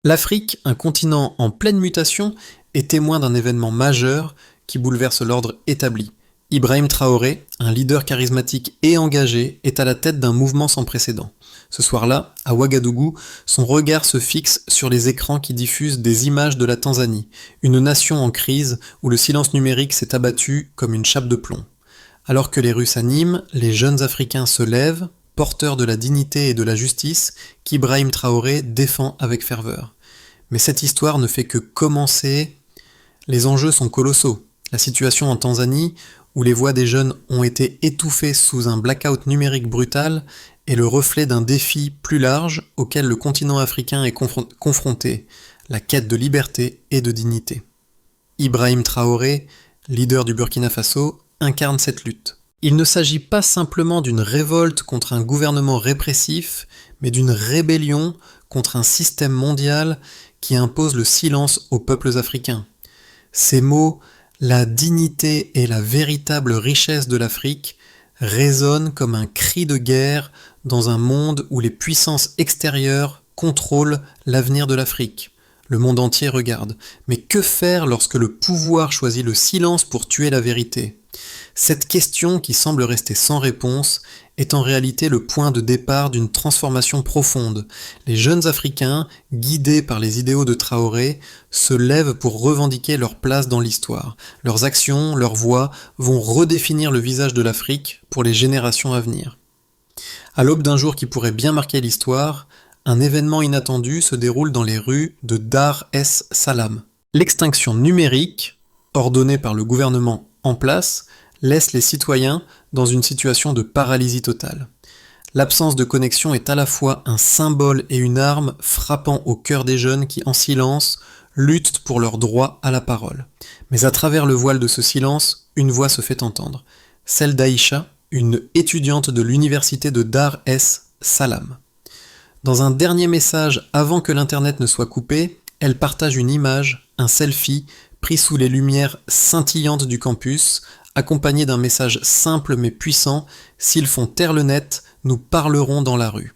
L'Afrique, un continent en pleine mutation, est témoin d'un événement majeur qui bouleverse l'ordre établi. Ibrahim Traoré, un leader charismatique et engagé, est à la tête d'un mouvement sans précédent. Ce soir-là, à Ouagadougou, son regard se fixe sur les écrans qui diffusent des images de la Tanzanie, une nation en crise où le silence numérique s'est abattu comme une chape de plomb. Alors que les rues s'animent, les jeunes Africains se lèvent, porteurs de la dignité et de la justice qu'Ibrahim Traoré défend avec ferveur. Mais cette histoire ne fait que commencer. Les enjeux sont colossaux. La situation en Tanzanie, où les voix des jeunes ont été étouffées sous un blackout numérique brutal, est le reflet d'un défi plus large auquel le continent africain est confronté, la quête de liberté et de dignité. Ibrahim Traoré, leader du Burkina Faso, incarne cette lutte. Il ne s'agit pas simplement d'une révolte contre un gouvernement répressif, mais d'une rébellion contre un système mondial qui impose le silence aux peuples africains. Ces mots, la dignité et la véritable richesse de l'Afrique, résonnent comme un cri de guerre dans un monde où les puissances extérieures contrôlent l'avenir de l'Afrique. Le monde entier regarde. Mais que faire lorsque le pouvoir choisit le silence pour tuer la vérité ? Cette question, qui semble rester sans réponse, est en réalité le point de départ d'une transformation profonde. Les jeunes Africains, guidés par les idéaux de Traoré, se lèvent pour revendiquer leur place dans l'histoire. Leurs actions, leurs voix vont redéfinir le visage de l'Afrique pour les générations à venir. À l'aube d'un jour qui pourrait bien marquer l'histoire, un événement inattendu se déroule dans les rues de Dar es Salaam. L'extinction numérique, ordonnée par le gouvernement en place, laisse les citoyens dans une situation de paralysie totale. L'absence de connexion est à la fois un symbole et une arme frappant au cœur des jeunes qui, en silence, luttent pour leur droit à la parole. Mais à travers le voile de ce silence, une voix se fait entendre, celle d'Aïcha, une étudiante de l'université de Dar es Salaam. Dans un dernier message avant que l'internet ne soit coupé, elle partage une image, un selfie, pris sous les lumières scintillantes du campus, accompagné d'un message simple mais puissant, s'ils font taire le net, nous parlerons dans la rue.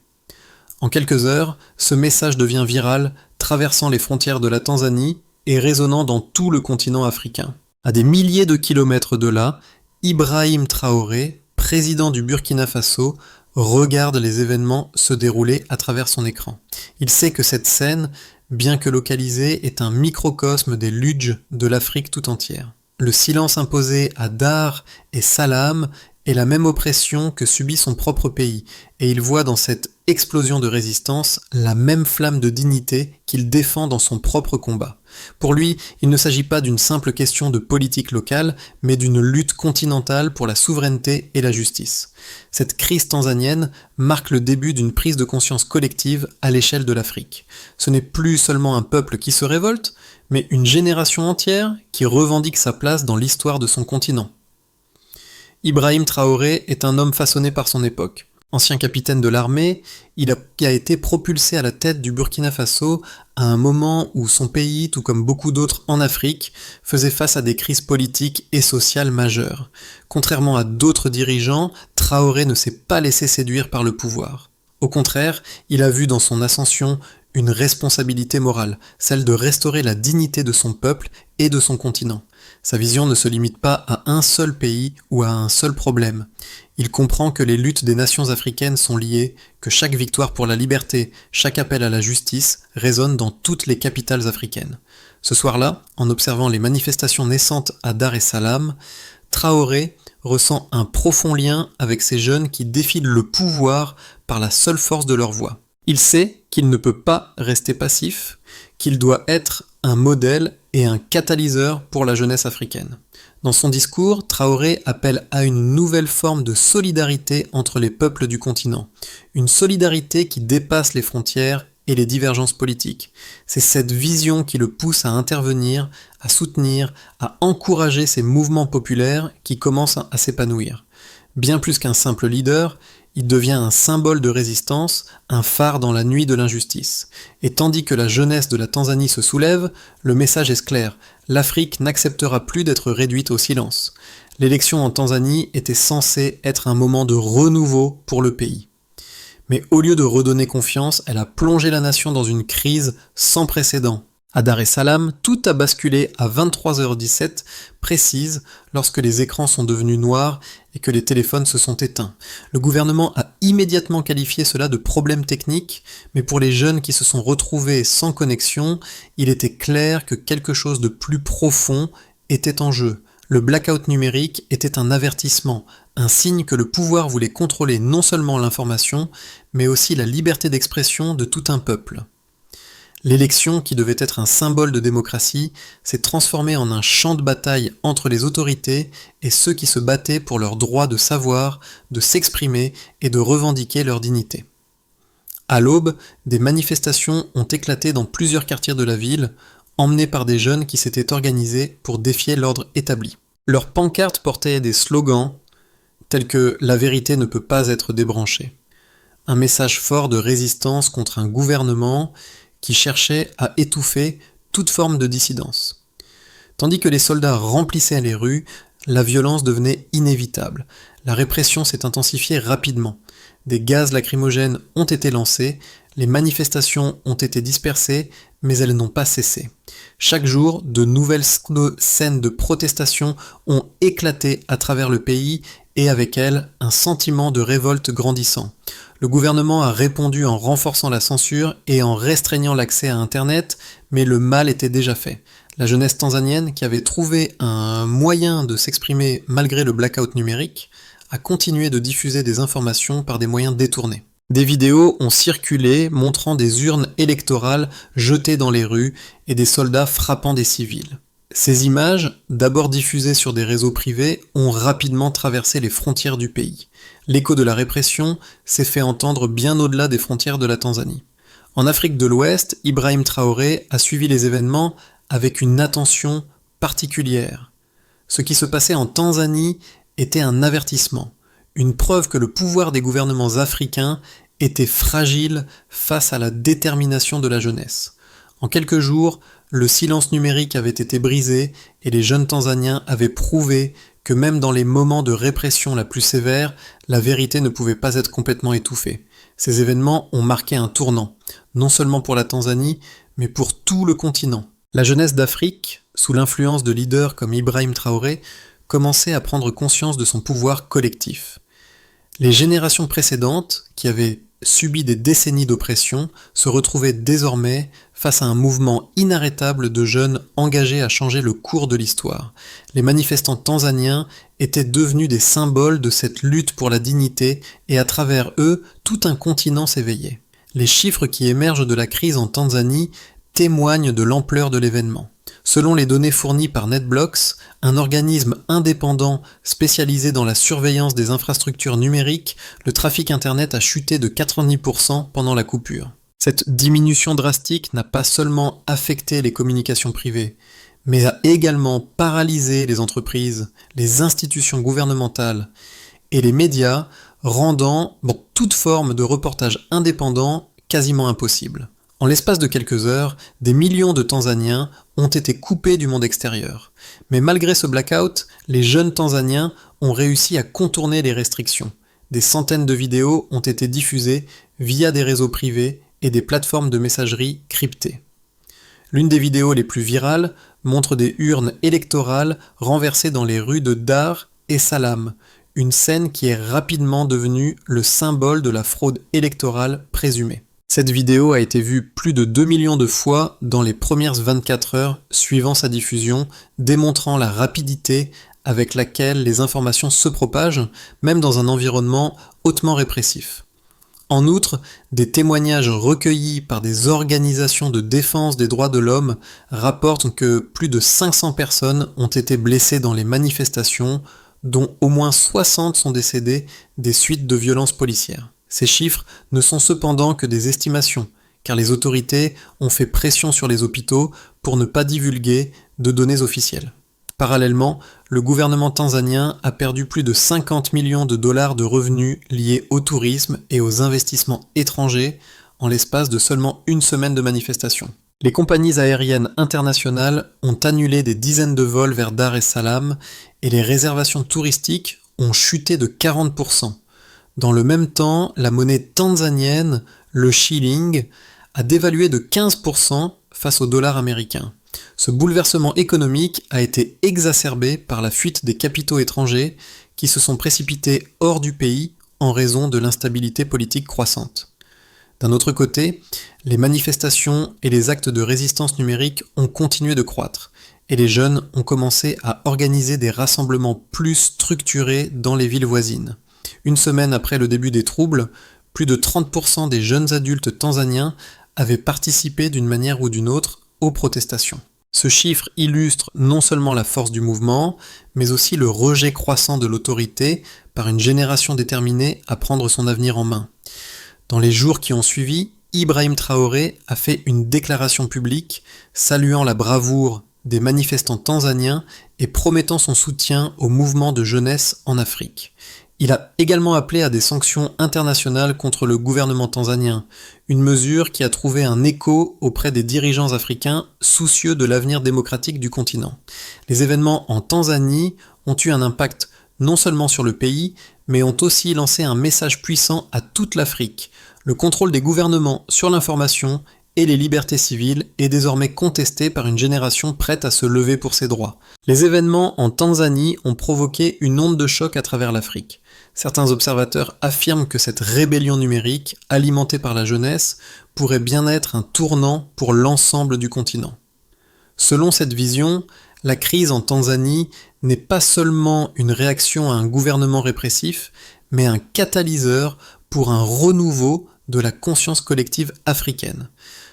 En quelques heures, ce message devient viral, traversant les frontières de la Tanzanie et résonnant dans tout le continent africain. À des milliers de kilomètres de là, Ibrahim Traoré, président du Burkina Faso, regarde les événements se dérouler à travers son écran. Il sait que cette scène, bien que localisée, est un microcosme des luttes de l'Afrique tout entière. Le silence imposé à Dar et Salaam est la même oppression que subit son propre pays, et il voit dans cette explosion de résistance la même flamme de dignité qu'il défend dans son propre combat. Pour lui, il ne s'agit pas d'une simple question de politique locale, mais d'une lutte continentale pour la souveraineté et la justice. Cette crise tanzanienne marque le début d'une prise de conscience collective à l'échelle de l'Afrique. Ce n'est plus seulement un peuple qui se révolte, mais une génération entière qui revendique sa place dans l'histoire de son continent. Ibrahim Traoré est un homme façonné par son époque. Ancien capitaine de l'armée, il a été propulsé à la tête du Burkina Faso à un moment où son pays, tout comme beaucoup d'autres en Afrique, faisait face à des crises politiques et sociales majeures. Contrairement à d'autres dirigeants, Traoré ne s'est pas laissé séduire par le pouvoir. Au contraire, il a vu dans son ascension une responsabilité morale, celle de restaurer la dignité de son peuple et de son continent. Sa vision ne se limite pas à un seul pays ou à un seul problème. Il comprend que les luttes des nations africaines sont liées, que chaque victoire pour la liberté, chaque appel à la justice résonne dans toutes les capitales africaines. Ce soir-là, en observant les manifestations naissantes à Dar es Salaam, Traoré ressent un profond lien avec ces jeunes qui défilent le pouvoir par la seule force de leur voix. Il sait qu'il ne peut pas rester passif, qu'il doit être un modèle et un catalyseur pour la jeunesse africaine. Dans son discours, Traoré appelle à une nouvelle forme de solidarité entre les peuples du continent, une solidarité qui dépasse les frontières et les divergences politiques. C'est cette vision qui le pousse à intervenir, à soutenir, à encourager ces mouvements populaires qui commencent à s'épanouir. Bien plus qu'un simple leader, il devient un symbole de résistance, un phare dans la nuit de l'injustice. Et tandis que la jeunesse de la Tanzanie se soulève, le message est clair, l'Afrique n'acceptera plus d'être réduite au silence. L'élection en Tanzanie était censée être un moment de renouveau pour le pays. Mais au lieu de redonner confiance, elle a plongé la nation dans une crise sans précédent. À Dar es Salaam, tout a basculé à 23h17 précise lorsque les écrans sont devenus noirs et que les téléphones se sont éteints. Le gouvernement a immédiatement qualifié cela de problème technique, mais pour les jeunes qui se sont retrouvés sans connexion, il était clair que quelque chose de plus profond était en jeu. Le blackout numérique était un avertissement, un signe que le pouvoir voulait contrôler non seulement l'information, mais aussi la liberté d'expression de tout un peuple. L'élection, qui devait être un symbole de démocratie, s'est transformée en un champ de bataille entre les autorités et ceux qui se battaient pour leur droit de savoir, de s'exprimer et de revendiquer leur dignité. À l'aube, des manifestations ont éclaté dans plusieurs quartiers de la ville, emmenées par des jeunes qui s'étaient organisés pour défier l'ordre établi. Leurs pancartes portaient des slogans tels que « La vérité ne peut pas être débranchée », un message fort de résistance contre un gouvernement qui cherchait à étouffer toute forme de dissidence. Tandis que les soldats remplissaient les rues, la violence devenait inévitable. La répression s'est intensifiée rapidement. Des gaz lacrymogènes ont été lancés, les manifestations ont été dispersées, mais elles n'ont pas cessé. Chaque jour, de nouvelles scènes de protestation ont éclaté à travers le pays et avec elles, un sentiment de révolte grandissant. Le gouvernement a répondu en renforçant la censure et en restreignant l'accès à Internet, mais le mal était déjà fait. La jeunesse tanzanienne, qui avait trouvé un moyen de s'exprimer malgré le blackout numérique, a continué de diffuser des informations par des moyens détournés. Des vidéos ont circulé montrant des urnes électorales jetées dans les rues et des soldats frappant des civils. Ces images, d'abord diffusées sur des réseaux privés, ont rapidement traversé les frontières du pays. L'écho de la répression s'est fait entendre bien au-delà des frontières de la Tanzanie. En Afrique de l'Ouest, Ibrahim Traoré a suivi les événements avec une attention particulière. Ce qui se passait en Tanzanie était un avertissement, une preuve que le pouvoir des gouvernements africains était fragile face à la détermination de la jeunesse. En quelques jours, le silence numérique avait été brisé et les jeunes Tanzaniens avaient prouvé que même dans les moments de répression la plus sévère, la vérité ne pouvait pas être complètement étouffée. Ces événements ont marqué un tournant, non seulement pour la Tanzanie, mais pour tout le continent. La jeunesse d'Afrique, sous l'influence de leaders comme Ibrahim Traoré, commençait à prendre conscience de son pouvoir collectif. Les générations précédentes, qui avaient subi des décennies d'oppression, se retrouvaient désormais face à un mouvement inarrêtable de jeunes engagés à changer le cours de l'histoire. Les manifestants tanzaniens étaient devenus des symboles de cette lutte pour la dignité et à travers eux, tout un continent s'éveillait. Les chiffres qui émergent de la crise en Tanzanie témoignent de l'ampleur de l'événement. Selon les données fournies par NetBlocks, un organisme indépendant spécialisé dans la surveillance des infrastructures numériques, le trafic Internet a chuté de 90% pendant la coupure. Cette diminution drastique n'a pas seulement affecté les communications privées, mais a également paralysé les entreprises, les institutions gouvernementales et les médias, rendant toute forme de reportage indépendant quasiment impossible. En l'espace de quelques heures, des millions de Tanzaniens ont été coupés du monde extérieur. Mais malgré ce blackout, les jeunes Tanzaniens ont réussi à contourner les restrictions. Des centaines de vidéos ont été diffusées via des réseaux privés et des plateformes de messagerie cryptées. L'une des vidéos les plus virales montre des urnes électorales renversées dans les rues de Dar es Salaam, une scène qui est rapidement devenue le symbole de la fraude électorale présumée. Cette vidéo a été vue plus de 2 millions de fois dans les premières 24 heures suivant sa diffusion, démontrant la rapidité avec laquelle les informations se propagent, même dans un environnement hautement répressif. En outre, des témoignages recueillis par des organisations de défense des droits de l'homme rapportent que plus de 500 personnes ont été blessées dans les manifestations, dont au moins 60 sont décédées des suites de violences policières. Ces chiffres ne sont cependant que des estimations, car les autorités ont fait pression sur les hôpitaux pour ne pas divulguer de données officielles. Parallèlement, le gouvernement tanzanien a perdu plus de 50 millions de dollars de revenus liés au tourisme et aux investissements étrangers en l'espace de seulement une semaine de manifestation. Les compagnies aériennes internationales ont annulé des dizaines de vols vers Dar es Salaam et les réservations touristiques ont chuté de 40%. Dans le même temps, la monnaie tanzanienne, le shilling, a dévalué de 15% face au dollar américain. Ce bouleversement économique a été exacerbé par la fuite des capitaux étrangers qui se sont précipités hors du pays en raison de l'instabilité politique croissante. D'un autre côté, les manifestations et les actes de résistance numérique ont continué de croître, et les jeunes ont commencé à organiser des rassemblements plus structurés dans les villes voisines. Une semaine après le début des troubles, plus de 30% des jeunes adultes tanzaniens avaient participé d'une manière ou d'une autre aux protestations. Ce chiffre illustre non seulement la force du mouvement, mais aussi le rejet croissant de l'autorité par une génération déterminée à prendre son avenir en main. Dans les jours qui ont suivi, Ibrahim Traoré a fait une déclaration publique saluant la bravoure des manifestants tanzaniens et promettant son soutien au mouvement de jeunesse en Afrique. Il a également appelé à des sanctions internationales contre le gouvernement tanzanien, une mesure qui a trouvé un écho auprès des dirigeants africains soucieux de l'avenir démocratique du continent. Les événements en Tanzanie ont eu un impact non seulement sur le pays, mais ont aussi lancé un message puissant à toute l'Afrique. Le contrôle des gouvernements sur l'information et les libertés civiles est désormais contesté par une génération prête à se lever pour ses droits. Les événements en Tanzanie ont provoqué une onde de choc à travers l'Afrique. Certains observateurs affirment que cette rébellion numérique, alimentée par la jeunesse, pourrait bien être un tournant pour l'ensemble du continent. Selon cette vision, la crise en Tanzanie n'est pas seulement une réaction à un gouvernement répressif, mais un catalyseur pour un renouveau de la conscience collective africaine.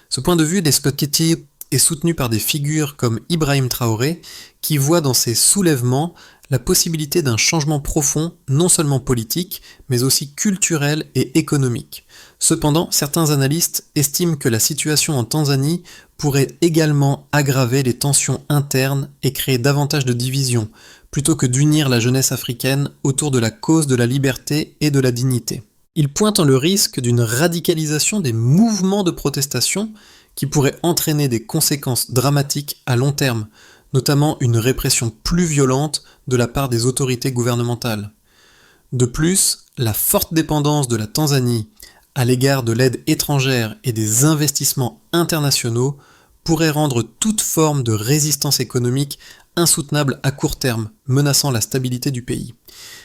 Ce point de vue d'Escotiti est soutenu par des figures comme Ibrahim Traoré, qui voit dans ces soulèvements la possibilité d'un changement profond, non seulement politique, mais aussi culturel et économique. Cependant, certains analystes estiment que la situation en Tanzanie pourrait également aggraver les tensions internes et créer davantage de divisions, plutôt que d'unir la jeunesse africaine autour de la cause de la liberté et de la dignité. Il pointe le risque d'une radicalisation des mouvements de protestation qui pourrait entraîner des conséquences dramatiques à long terme, notamment une répression plus violente de la part des autorités gouvernementales. De plus, la forte dépendance de la Tanzanie à l'égard de l'aide étrangère et des investissements internationaux pourrait rendre toute forme de résistance économique insoutenable à court terme, menaçant la stabilité du pays.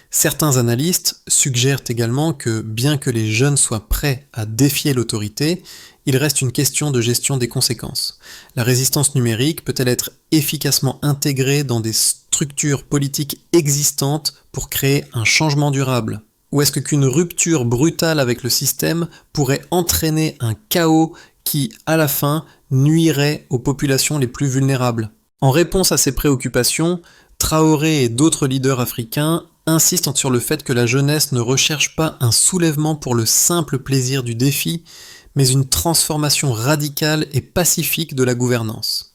Certains analystes suggèrent également que, bien que les jeunes soient prêts à défier l'autorité, il reste une question de gestion des conséquences. La résistance numérique peut-elle être efficacement intégrée dans des structures politiques existantes pour créer un changement durable ? Ou est-ce qu'une rupture brutale avec le système pourrait entraîner un chaos qui, à la fin, nuirait aux populations les plus vulnérables ? En réponse à ces préoccupations, Traoré et d'autres leaders africains insistent sur le fait que la jeunesse ne recherche pas un soulèvement pour le simple plaisir du défi, mais une transformation radicale et pacifique de la gouvernance.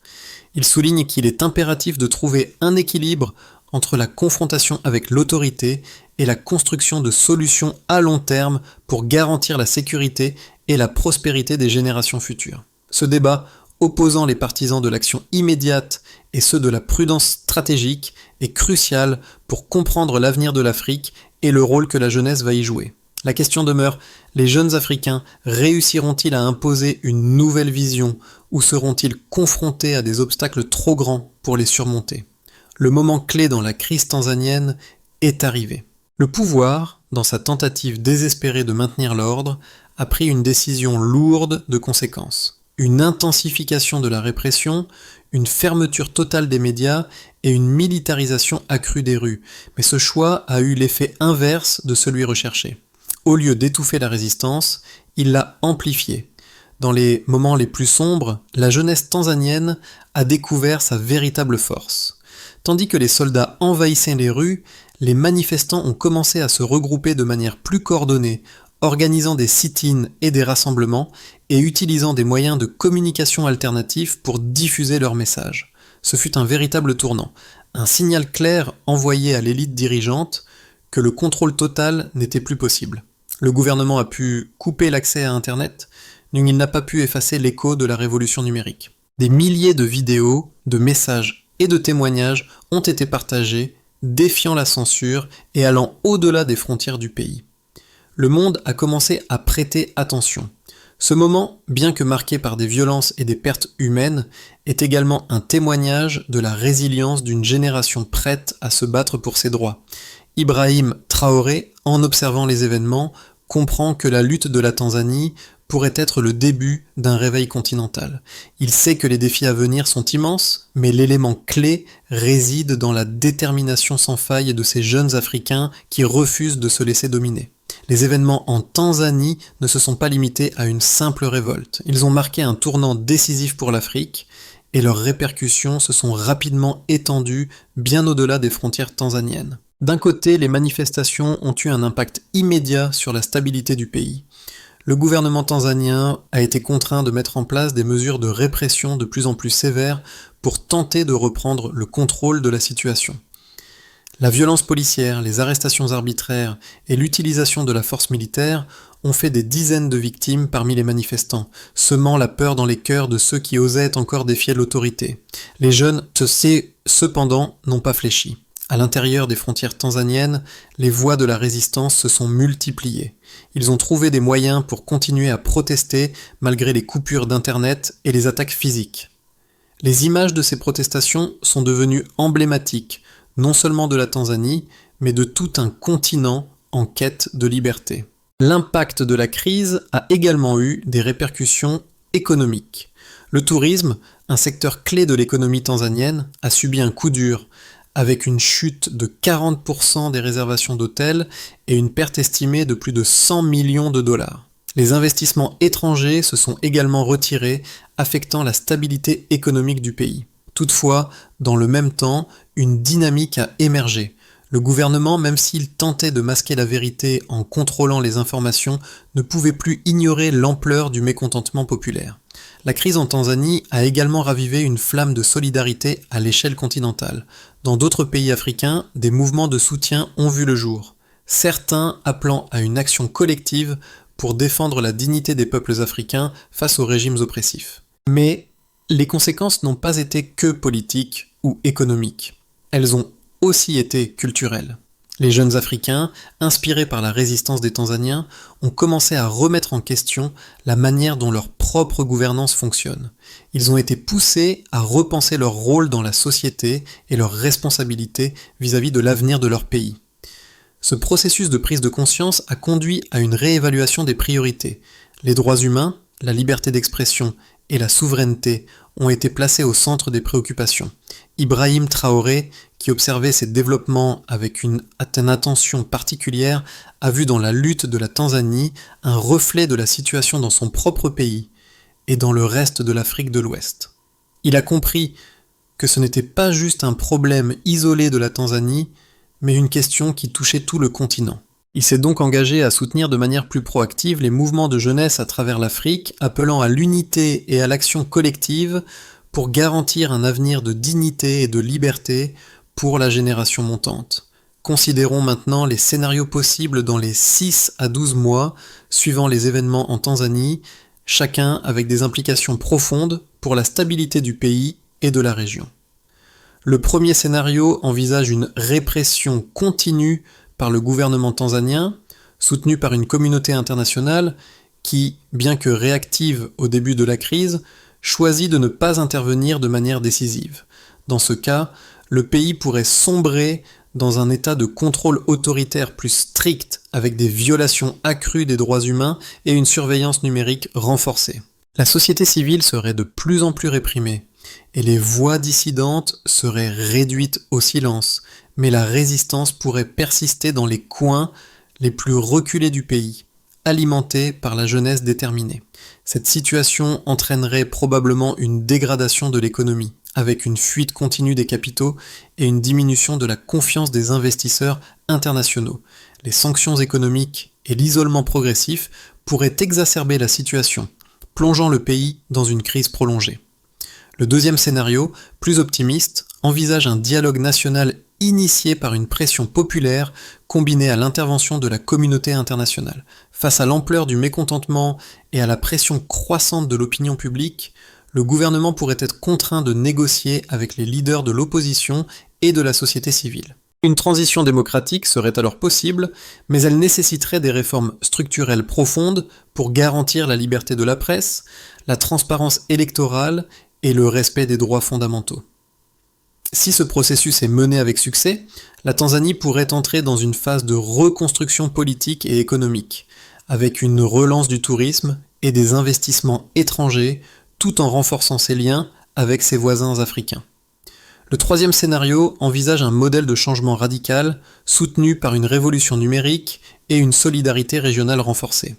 Il souligne qu'il est impératif de trouver un équilibre entre la confrontation avec l'autorité et la construction de solutions à long terme pour garantir la sécurité et la prospérité des générations futures. Ce débat, opposant les partisans de l'action immédiate et ceux de la prudence stratégique, est crucial pour comprendre l'avenir de l'Afrique et le rôle que la jeunesse va y jouer. La question demeure, les jeunes Africains réussiront-ils à imposer une nouvelle vision ou seront-ils confrontés à des obstacles trop grands pour les surmonter ? Le moment clé dans la crise tanzanienne est arrivé. Le pouvoir, dans sa tentative désespérée de maintenir l'ordre, a pris une décision lourde de conséquences. Une intensification de la répression, une fermeture totale des médias et une militarisation accrue des rues. Mais ce choix a eu l'effet inverse de celui recherché. Au lieu d'étouffer la résistance, il l'a amplifiée. Dans les moments les plus sombres, la jeunesse tanzanienne a découvert sa véritable force. Tandis que les soldats envahissaient les rues, les manifestants ont commencé à se regrouper de manière plus coordonnée, organisant des sit-ins et des rassemblements et utilisant des moyens de communication alternatifs pour diffuser leurs messages. Ce fut un véritable tournant, un signal clair envoyé à l'élite dirigeante que le contrôle total n'était plus possible. Le gouvernement a pu couper l'accès à Internet, mais il n'a pas pu effacer l'écho de la révolution numérique. Des milliers de vidéos, de messages et de témoignages ont été partagés, défiant la censure et allant au-delà des frontières du pays. le monde a commencé à prêter attention. Ce moment, bien que marqué par des violences et des pertes humaines, est également un témoignage de la résilience d'une génération prête à se battre pour ses droits. Ibrahim Traoré, en observant les événements, comprend que la lutte de la Tanzanie pourrait être le début d'un réveil continental. Il sait que les défis à venir sont immenses, mais l'élément clé réside dans la détermination sans faille de ces jeunes Africains qui refusent de se laisser dominer. Les événements en Tanzanie ne se sont pas limités à une simple révolte. Ils ont marqué un tournant décisif pour l'Afrique et leurs répercussions se sont rapidement étendues bien au-delà des frontières tanzaniennes. D'un côté, les manifestations ont eu un impact immédiat sur la stabilité du pays. Le gouvernement tanzanien a été contraint de mettre en place des mesures de répression de plus en plus sévères pour tenter de reprendre le contrôle de la situation. La violence policière, les arrestations arbitraires et l'utilisation de la force militaire ont fait des dizaines de victimes parmi les manifestants, semant la peur dans les cœurs de ceux qui osaient encore défier l'autorité. Les jeunes, cependant, n'ont pas fléchi. À l'intérieur des frontières tanzaniennes, les voix de la résistance se sont multipliées. Ils ont trouvé des moyens pour continuer à protester malgré les coupures d'internet et les attaques physiques. Les images de ces protestations sont devenues emblématiques, non seulement de la Tanzanie, mais de tout un continent en quête de liberté. L'impact de la crise a également eu des répercussions économiques. Le tourisme, un secteur clé de l'économie tanzanienne, a subi un coup dur, avec une chute de 40% des réservations d'hôtels et une perte estimée de plus de 100 millions de dollars. Les investissements étrangers se sont également retirés, affectant la stabilité économique du pays. Toutefois, dans le même temps, une dynamique a émergé. Le gouvernement, même s'il tentait de masquer la vérité en contrôlant les informations, ne pouvait plus ignorer l'ampleur du mécontentement populaire. La crise en Tanzanie a également ravivé une flamme de solidarité à l'échelle continentale. Dans d'autres pays africains, des mouvements de soutien ont vu le jour. Certains appelant à une action collective pour défendre la dignité des peuples africains face aux régimes oppressifs. Mais les conséquences n'ont pas été que politiques ou économiques. Elles ont aussi été culturelles. Les jeunes Africains, inspirés par la résistance des Tanzaniens, ont commencé à remettre en question la manière dont leur propre gouvernance fonctionne. Ils ont été poussés à repenser leur rôle dans la société et leurs responsabilités vis-à-vis de l'avenir de leur pays. Ce processus de prise de conscience a conduit à une réévaluation des priorités. Les droits humains, la liberté d'expression et la souveraineté ont été placés au centre des préoccupations. Ibrahim Traoré, qui observait ces développements avec une attention particulière, a vu dans la lutte de la Tanzanie un reflet de la situation dans son propre pays et dans le reste de l'Afrique de l'Ouest. Il a compris que ce n'était pas juste un problème isolé de la Tanzanie, mais une question qui touchait tout le continent. Il s'est donc engagé à soutenir de manière plus proactive les mouvements de jeunesse à travers l'Afrique, appelant à l'unité et à l'action collective pour garantir un avenir de dignité et de liberté pour la génération montante. Considérons maintenant les scénarios possibles dans les 6 à 12 mois suivant les événements en Tanzanie, chacun avec des implications profondes pour la stabilité du pays et de la région. Le premier scénario envisage une répression continue par le gouvernement tanzanien, soutenu par une communauté internationale qui, bien que réactive au début de la crise, choisit de ne pas intervenir de manière décisive. Dans ce cas, le pays pourrait sombrer dans un état de contrôle autoritaire plus strict avec des violations accrues des droits humains et une surveillance numérique renforcée. La société civile serait de plus en plus réprimée et les voix dissidentes seraient réduites au silence, mais la résistance pourrait persister dans les coins les plus reculés du pays, alimentée par la jeunesse déterminée. Cette situation entraînerait probablement une dégradation de l'économie, avec une fuite continue des capitaux et une diminution de la confiance des investisseurs internationaux. Les sanctions économiques et l'isolement progressif pourraient exacerber la situation, plongeant le pays dans une crise prolongée. Le deuxième scénario, plus optimiste, envisage un dialogue national initié par une pression populaire combinée à l'intervention de la communauté internationale. Face à l'ampleur du mécontentement et à la pression croissante de l'opinion publique, le gouvernement pourrait être contraint de négocier avec les leaders de l'opposition et de la société civile. Une transition démocratique serait alors possible, mais elle nécessiterait des réformes structurelles profondes pour garantir la liberté de la presse, la transparence électorale et le respect des droits fondamentaux. Si ce processus est mené avec succès, la Tanzanie pourrait entrer dans une phase de reconstruction politique et économique, avec une relance du tourisme et des investissements étrangers, tout en renforçant ses liens avec ses voisins africains. Le troisième scénario envisage un modèle de changement radical soutenu par une révolution numérique et une solidarité régionale renforcée.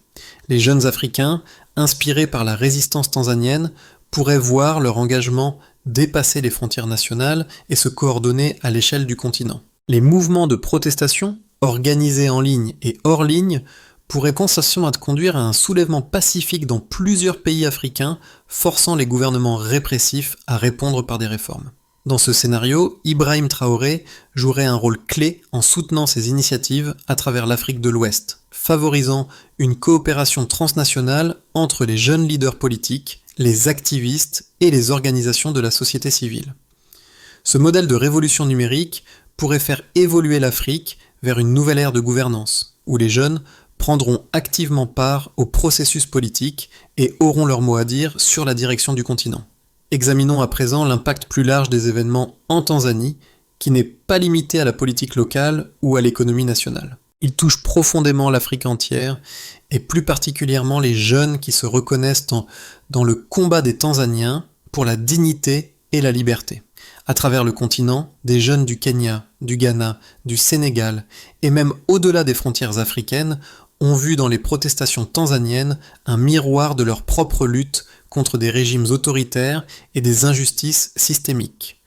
Les jeunes Africains, inspirés par la résistance tanzanienne, pourraient voir leur engagement dépasser les frontières nationales et se coordonner à l'échelle du continent. Les mouvements de protestation, organisés en ligne et hors ligne, pourraient constamment à conduire à un soulèvement pacifique dans plusieurs pays africains, forçant les gouvernements répressifs à répondre par des réformes. Dans ce scénario, Ibrahim Traoré jouerait un rôle clé en soutenant ces initiatives à travers l'Afrique de l'Ouest, favorisant une coopération transnationale entre les jeunes leaders politiques, les activistes et les organisations de la société civile. Ce modèle de révolution numérique pourrait faire évoluer l'Afrique vers une nouvelle ère de gouvernance, où les jeunes prendront activement part au processus politique et auront leur mot à dire sur la direction du continent. Examinons à présent l'impact plus large des événements en Tanzanie, qui n'est pas limité à la politique locale ou à l'économie nationale. Il touche profondément l'Afrique entière, et plus particulièrement les jeunes qui se reconnaissent dans le combat des Tanzaniens pour la dignité et la liberté. À travers le continent, des jeunes du Kenya, du Ghana, du Sénégal, et même au-delà des frontières africaines, ont vu dans les protestations tanzaniennes un miroir de leur propre lutte contre des régimes autoritaires et des injustices systémiques.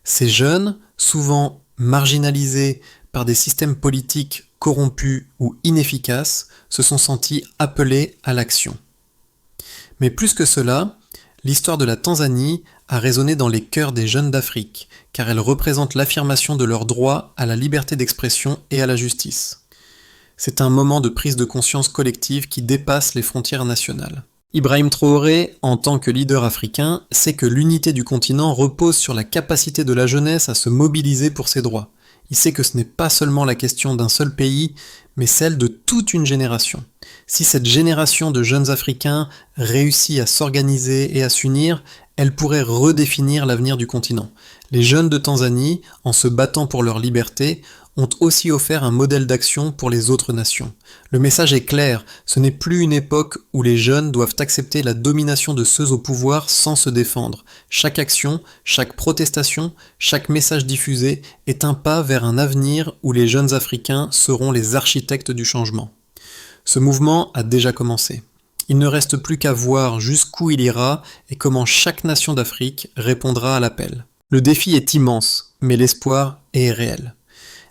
Ces jeunes, souvent marginalisés par des systèmes politiques corrompus ou inefficaces, se sont sentis appelés à l'action. Mais plus que cela, l'histoire de la Tanzanie a résonné dans les cœurs des jeunes d'Afrique, car elle représente l'affirmation de leur droit à la liberté d'expression et à la justice. C'est un moment de prise de conscience collective qui dépasse les frontières nationales. Ibrahim Traoré, en tant que leader africain, sait que l'unité du continent repose sur la capacité de la jeunesse à se mobiliser pour ses droits. Il sait que ce n'est pas seulement la question d'un seul pays, mais celle de toute une génération. Si cette génération de jeunes Africains réussit à s'organiser et à s'unir, elle pourrait redéfinir l'avenir du continent. Les jeunes de Tanzanie, en se battant pour leur liberté, ont aussi offert un modèle d'action pour les autres nations. Le message est clair, ce n'est plus une époque où les jeunes doivent accepter la domination de ceux au pouvoir sans se défendre. Chaque action, chaque protestation, chaque message diffusé est un pas vers un avenir où les jeunes Africains seront les architectes du changement. Ce mouvement a déjà commencé. Il ne reste plus qu'à voir jusqu'où il ira et comment chaque nation d'Afrique répondra à l'appel. Le défi est immense, mais l'espoir est réel.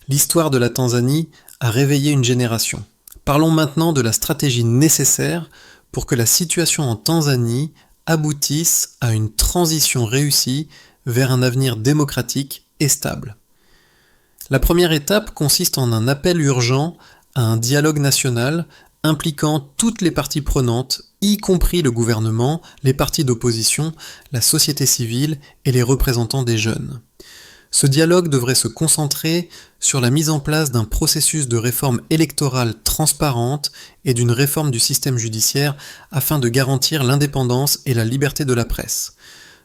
L'histoire de la Tanzanie a réveillé une génération. Parlons maintenant de la stratégie nécessaire pour que la situation en Tanzanie aboutisse à une transition réussie vers un avenir démocratique et stable. La première étape consiste en un appel urgent à un dialogue national impliquant toutes les parties prenantes, y compris le gouvernement, les partis d'opposition, la société civile et les représentants des jeunes. Ce dialogue devrait se concentrer sur la mise en place d'un processus de réforme électorale transparente et d'une réforme du système judiciaire afin de garantir l'indépendance et la liberté de la presse.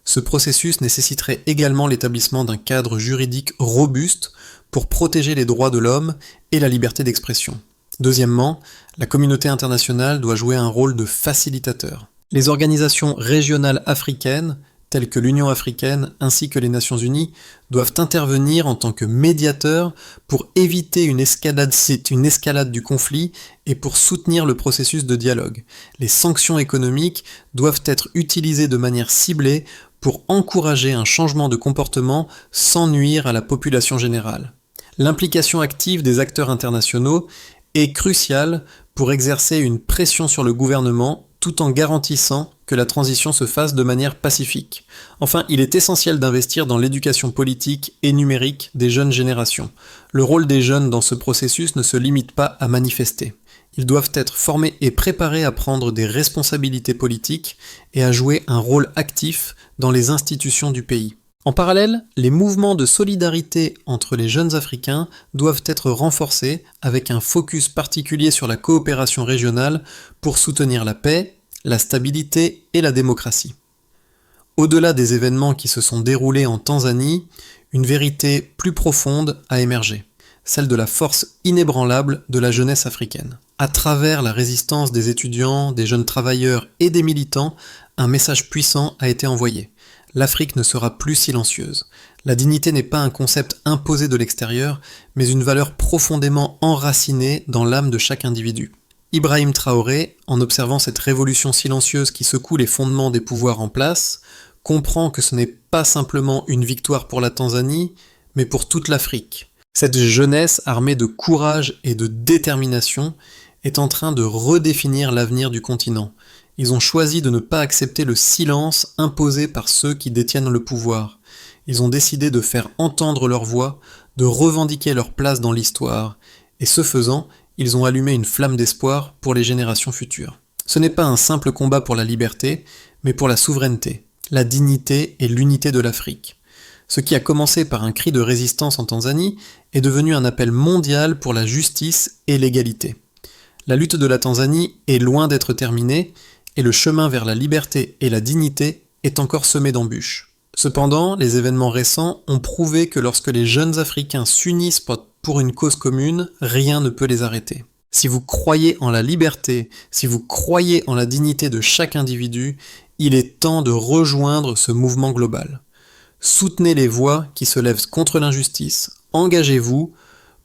Ce processus nécessiterait également l'établissement d'un cadre juridique robuste pour protéger les droits de l'homme et la liberté d'expression. Deuxièmement, la communauté internationale doit jouer un rôle de facilitateur. Les organisations régionales africaines, telles que l'Union africaine ainsi que les Nations unies, doivent intervenir en tant que médiateurs pour éviter une escalade du conflit et pour soutenir le processus de dialogue. Les sanctions économiques doivent être utilisées de manière ciblée pour encourager un changement de comportement sans nuire à la population générale. L'implication active des acteurs internationaux est cruciale pour exercer une pression sur le gouvernement tout en garantissant que la transition se fasse de manière pacifique. Enfin, il est essentiel d'investir dans l'éducation politique et numérique des jeunes générations. Le rôle des jeunes dans ce processus ne se limite pas à manifester. Ils doivent être formés et préparés à prendre des responsabilités politiques et à jouer un rôle actif dans les institutions du pays. En parallèle, les mouvements de solidarité entre les jeunes Africains doivent être renforcés avec un focus particulier sur la coopération régionale pour soutenir la paix, la stabilité et la démocratie. Au-delà des événements qui se sont déroulés en Tanzanie, une vérité plus profonde a émergé, celle de la force inébranlable de la jeunesse africaine. À travers la résistance des étudiants, des jeunes travailleurs et des militants, un message puissant a été envoyé. L'Afrique ne sera plus silencieuse. La dignité n'est pas un concept imposé de l'extérieur, mais une valeur profondément enracinée dans l'âme de chaque individu. Ibrahim Traoré, en observant cette révolution silencieuse qui secoue les fondements des pouvoirs en place, comprend que ce n'est pas simplement une victoire pour la Tanzanie, mais pour toute l'Afrique. Cette jeunesse armée de courage et de détermination est en train de redéfinir l'avenir du continent. Ils ont choisi de ne pas accepter le silence imposé par ceux qui détiennent le pouvoir. Ils ont décidé de faire entendre leur voix, de revendiquer leur place dans l'histoire, et ce faisant, ils ont allumé une flamme d'espoir pour les générations futures. Ce n'est pas un simple combat pour la liberté, mais pour la souveraineté, la dignité et l'unité de l'Afrique. Ce qui a commencé par un cri de résistance en Tanzanie est devenu un appel mondial pour la justice et l'égalité. La lutte de la Tanzanie est loin d'être terminée, et le chemin vers la liberté et la dignité est encore semé d'embûches. Cependant, les événements récents ont prouvé que lorsque les jeunes Africains s'unissent pour une cause commune, rien ne peut les arrêter. Si vous croyez en la liberté, si vous croyez en la dignité de chaque individu, il est temps de rejoindre ce mouvement global. Soutenez les voix qui se lèvent contre l'injustice, engagez-vous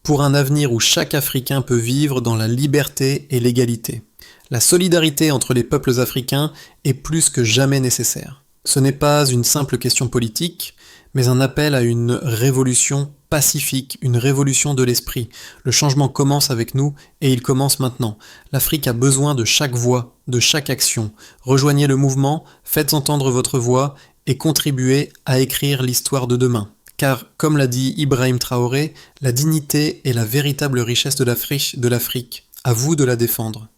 pour un avenir où chaque Africain peut vivre dans la liberté et l'égalité. La solidarité entre les peuples africains est plus que jamais nécessaire. Ce n'est pas une simple question politique, mais un appel à une révolution pacifique, une révolution de l'esprit. Le changement commence avec nous et il commence maintenant. L'Afrique a besoin de chaque voix, de chaque action. Rejoignez le mouvement, faites entendre votre voix et contribuez à écrire l'histoire de demain. Car, comme l'a dit Ibrahim Traoré, la dignité est la véritable richesse de l'Afrique. À vous de la défendre.